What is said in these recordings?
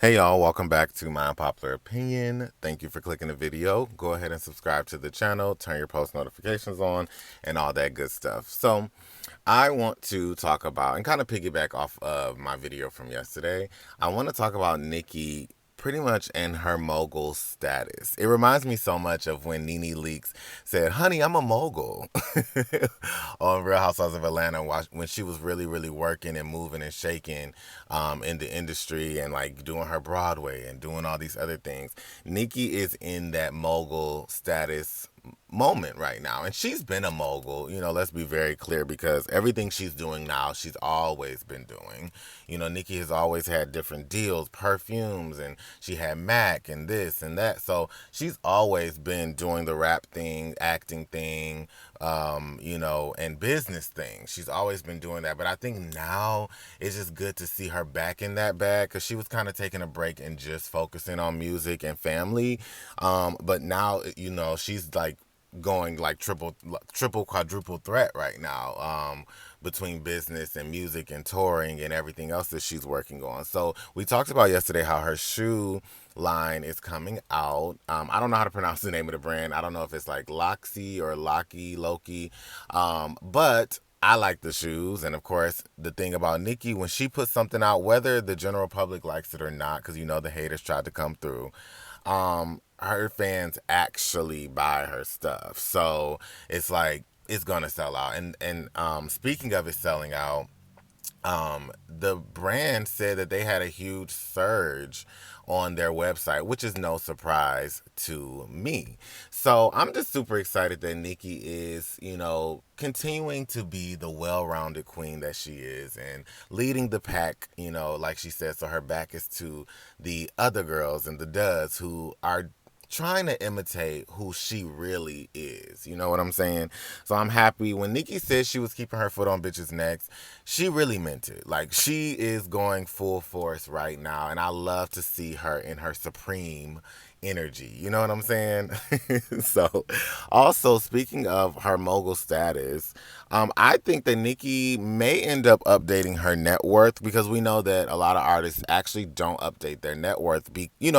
Hey y'all, welcome back to My Unpopular Opinion. Thank you for clicking the video. Go ahead and subscribe to the channel, turn your post notifications on, and all that good stuff. So, I want to talk about and kind of piggyback off of my video from yesterday. I want to talk about Nicki pretty much in her mogul status. It reminds me so much of when Nene Leakes said, "Honey, I'm a mogul," on Real Housewives of Atlanta when she was really, really working and moving and shaking in the industry and like doing her Broadway and doing all these other things. Nicki is in that mogul status moment right now, and she's been a mogul, let's be very clear, because everything she's doing now she's always been doing. Nicki has always had different deals, perfumes, and she had Mac and this and that, so she's always been doing the rap thing, acting thing, and business thing. She's always been doing that, but I think now it's just good to see her back in that bag, because she was kind of taking a break and just focusing on music and family, but now she's like going like triple, quadruple threat right now, between business and music and touring and everything else that she's working on. So we talked about yesterday how her shoe line is coming out. I don't know how to pronounce the name of the brand. I don't know if it's like Loxy or Loki, but I like the shoes. And of course, the thing about Nicki, when she puts something out, whether the general public likes it or not, because the haters tried to come through, her fans actually buy her stuff. So it's like it's gonna sell out. And speaking of it selling out, the brand said that they had a huge surge on their website, which is no surprise to me. So I'm just super excited that Nicki is, continuing to be the well-rounded queen that she is and leading the pack, like she said. So her back is to the other girls and the duds who are trying to imitate who she really is. You know what I'm saying? So I'm happy. When Nicki said she was keeping her foot on bitches' necks, she really meant it. Like, she is going full force right now, and I love to see her in her supreme energy. You know what I'm saying? So, also speaking of her mogul status, I think that Nicki may end up updating her net worth, because we know that a lot of artists actually don't update their net worth,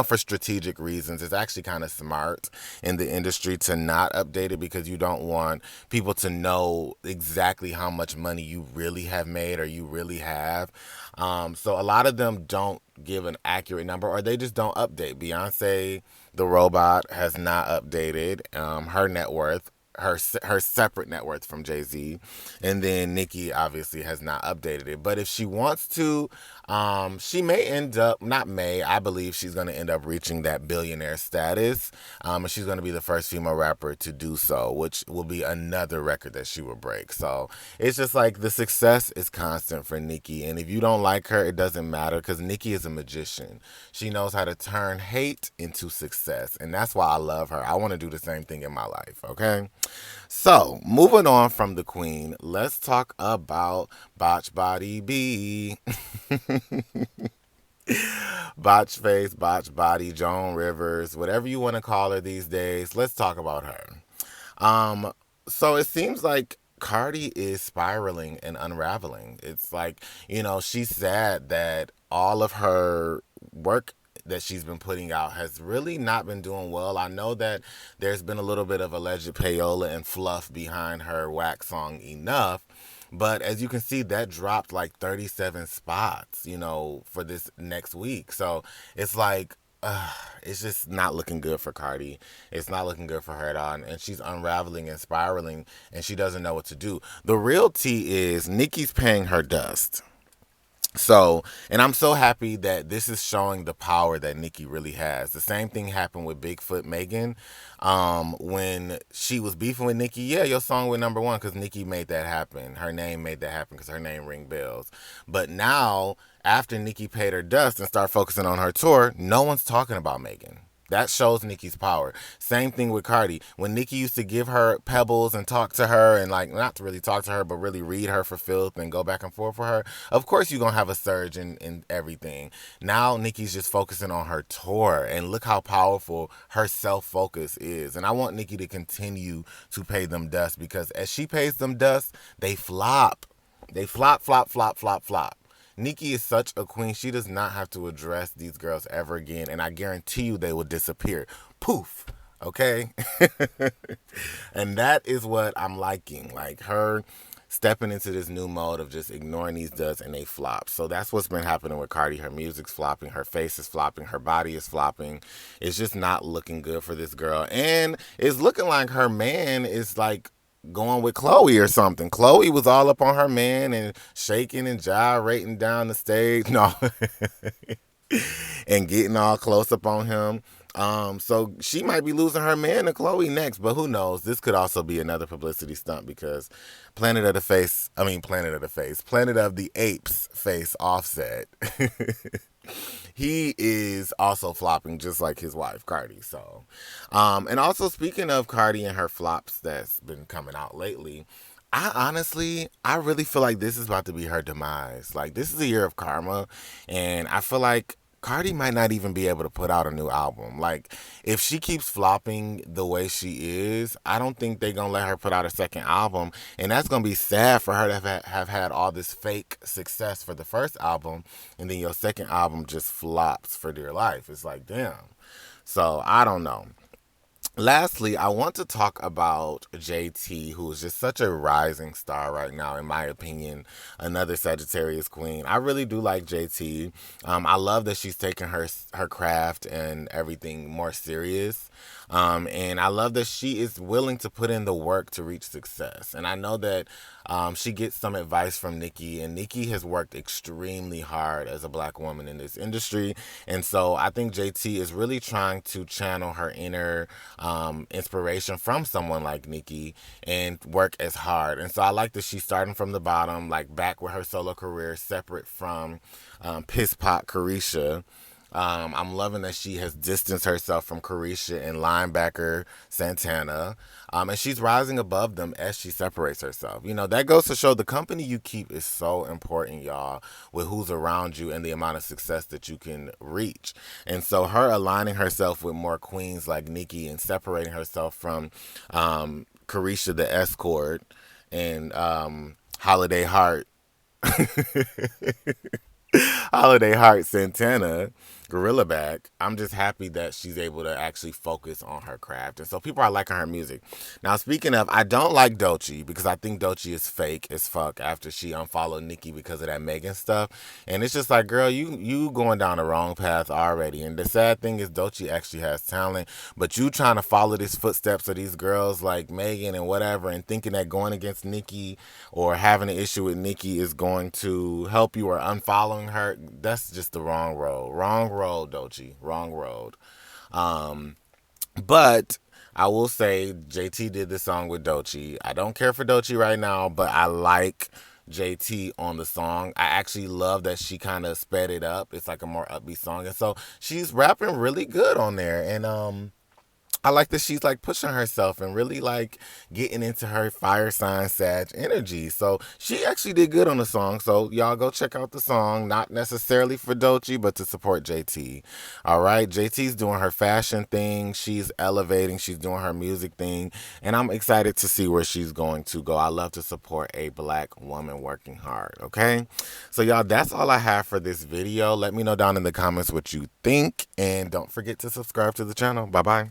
for strategic reasons. It's actually kind of smart in the industry to not update it, because you don't want people to know exactly how much money you really have made or you really have. So a lot of them don't give an accurate number, or they just don't update. Beyonce, the robot, has not updated her net worth, her separate net worth from Jay-Z, and then Nicki obviously has not updated it. But if she wants to, she may end up, not may, I believe she's going to end up reaching that billionaire status, and she's going to be the first female rapper to do so, which will be another record that she will break. So it's just like the success is constant for Nicki, and if you don't like her, it doesn't matter, because Nicki is a magician. She knows how to turn hate into success, and that's why I love her. I want to do the same thing in my life, okay? So, moving on from the queen, let's talk about Botch Body B. Botch Face, Botch Body, Joan Rivers, whatever you want to call her these days. Let's talk about her. So it seems like Cardi is spiraling and unraveling. It's like, she's sad that all of her work that she's been putting out has really not been doing well. I know that there's been a little bit of alleged payola and fluff behind her wax song Enough, but as you can see, that dropped like 37 spots, for this next week. So it's like, it's just not looking good for Cardi. It's not looking good for her at all. And she's unraveling and spiraling, and she doesn't know what to do. The real tea is Nicki's paying her dust. So, and I'm so happy that this is showing the power that Nicki really has. The same thing happened with Bigfoot Megan. When she was beefing with Nicki, yeah, your song went number one because Nicki made that happen. Her name made that happen because her name ring bells. But now, after Nicki paid her dust and started focusing on her tour, no one's talking about Megan. That shows Nicki's power. Same thing with Cardi. When Nicki used to give her pebbles and talk to her and like not to really talk to her, but really read her for filth and go back and forth with her, of course you're gonna have a surge in everything. Now Nicki's just focusing on her tour, and look how powerful her self-focus is. And I want Nicki to continue to pay them dust, because as she pays them dust, they flop. They flop, flop, flop, flop, flop. Nicki is such a queen. She does not have to address these girls ever again, and I guarantee you they will disappear. Poof. Okay? And that is what I'm liking. Like her stepping into this new mode of just ignoring these duds and they flop. So that's what's been happening with Cardi. Her music's flopping, her face is flopping, her body is flopping. It's just not looking good for this girl. And it's looking like her man is like going with Khloe or something. Khloe was all up on her man and shaking and gyrating down the stage. No. And getting all close up on him. So she might be losing her man to Khloe next, but who knows? This could also be another publicity stunt because Planet of the Apes face Offset. He is also flopping just like his wife Cardi. So, and also speaking of Cardi and her flops that's been coming out lately, I really feel like this is about to be her demise. Like, this is a year of karma, and I feel like Cardi might not even be able to put out a new album. Like, if she keeps flopping the way she is, I don't think they're going to let her put out a second album, and that's going to be sad for her to have had all this fake success for the first album, and then your second album just flops for dear life. It's like, damn. So, I don't know. Lastly, I want to talk about JT, who is just such a rising star right now, in my opinion. Another Sagittarius queen. I really do like JT. I love that she's taking her craft and everything more serious. And I love that she is willing to put in the work to reach success. And I know that she gets some advice from Nicki, and Nicki has worked extremely hard as a black woman in this industry. And so I think JT is really trying to channel her inner inspiration from someone like Nicki and work as hard. And so I like that she's starting from the bottom, like back with her solo career, separate from Piss Pot Caresha. I'm loving that she has distanced herself from Caresha and linebacker Santana. And she's rising above them as she separates herself. You know, that goes to show the company you keep is so important, y'all, with who's around you and the amount of success that you can reach. And so her aligning herself with more queens like Nicki and separating herself from Caresha the escort and Holiday Heart. Holiday Heart Santana, Gorilla Back. I'm just happy that she's able to actually focus on her craft. And so people are liking her music. Now, speaking of, I don't like Doechii because I think Doechii is fake as fuck after she unfollowed Nicki because of that Megan stuff. And it's just like, girl, you going down the wrong path already. And the sad thing is Doechii actually has talent, but you trying to follow these footsteps of these girls like Megan and whatever and thinking that going against Nicki or having an issue with Nicki is going to help you or unfollowing her, that's just the wrong road. Wrong road, Doechii. Wrong road. But I will say JT did this song with Doechii. I don't care for Doechii right now, but I like JT on the song. I actually love that she kind of sped it up. It's like a more upbeat song. And so she's rapping really good on there. And I like that she's like pushing herself and really like getting into her fire sign Sag energy. So she actually did good on the song. So y'all go check out the song. Not necessarily for Doechii, but to support JT. All right. JT's doing her fashion thing. She's elevating. She's doing her music thing. And I'm excited to see where she's going to go. I love to support a black woman working hard. Okay. So y'all, that's all I have for this video. Let me know down in the comments what you think. And don't forget to subscribe to the channel. Bye-bye.